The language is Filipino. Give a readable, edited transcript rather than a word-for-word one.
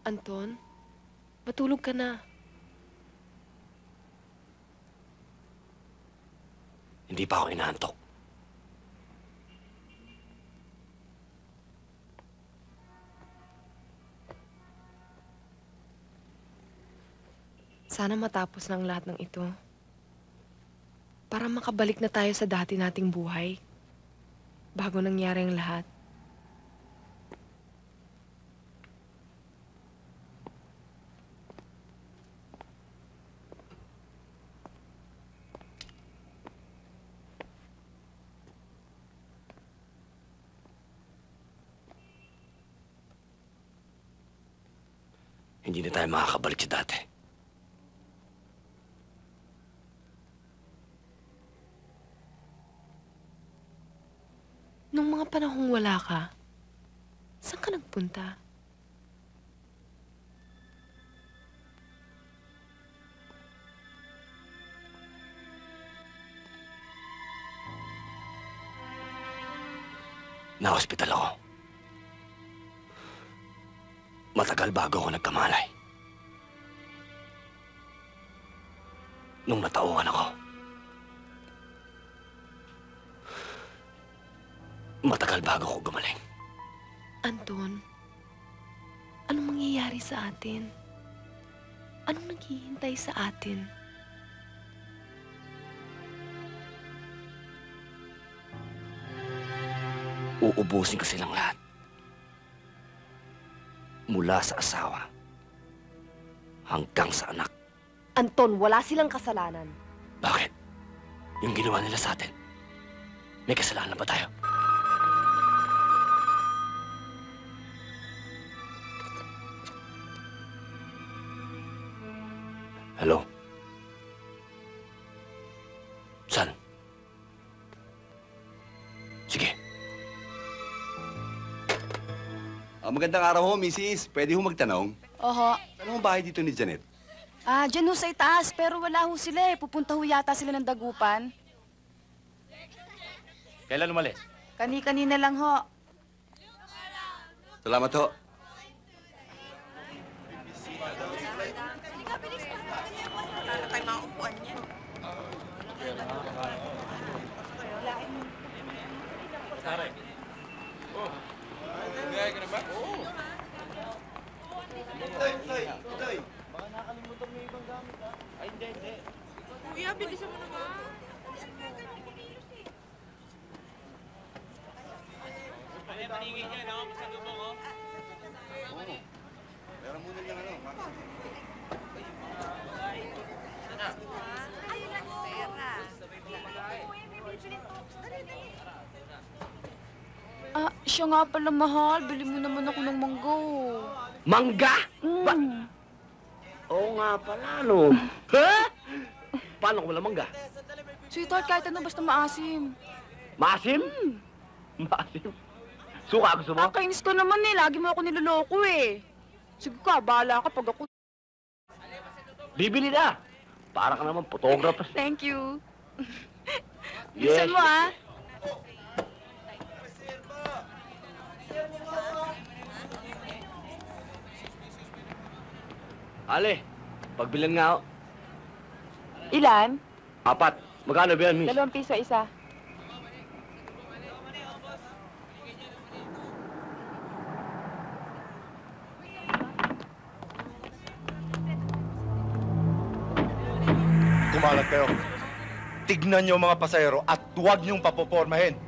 Anton, matulog ka na. Hindi pa ako inaantok. Sana matapos ng lahat ng ito. Para makabalik na tayo sa dati nating buhay. Bago nangyari ang lahat. Hindi na tayo makakabalik sa dati. Nung mga panahong wala ka, saan ka nagpunta? Na-hospital ako. Matagal bago ako nagkamalay. Nung natauhan ako, matagal bago ako gumaling. Anton, anong mangyayari sa atin? Anong naghihintay sa atin? Uubusin ko silang lahat. Mula sa asawa hanggang sa anak. Anton, wala silang kasalanan. Bakit? Yung ginawa nila sa atin, may kasalanan ba tayo? Hello? San? Sige. Magandang araw ho, Mrs. Pwede ho magtanong? Oho. Saan ho bahay dito ni Janet? Dyan ho sa itaas, pero wala ho sila eh. Pupunta ho yata sila ng dagupan. Kailan umalis? Kani-kanina lang ho. Salamat ho. Kuya, bilisan mo naman. Paningin niya, no? Masalubong, oh. Pero muna niyang ano, Siya nga pala mahal. Bili mo naman ako ng manggo. Mangga? Ba? Oo nga pala, no? Ha? Paano ko wala mangga? Sweetheart, kahit ano, basta maasim. Maasim? Maasim? Suka gusto mo? Kainis ko naman eh. Lagi mo ako niloloko eh. Sige ka, bahala ka pag ako... Bibili na. Para ka naman photographer. Thank you. Yes. Bilisan mo ah. Ale, pagbilan nga ako. Ilan? 4. Magkano ba yan, miss? 2 piso isa. Kumalat kayo. Tignan niyo mga pasahero at huwag niyong papopormahin.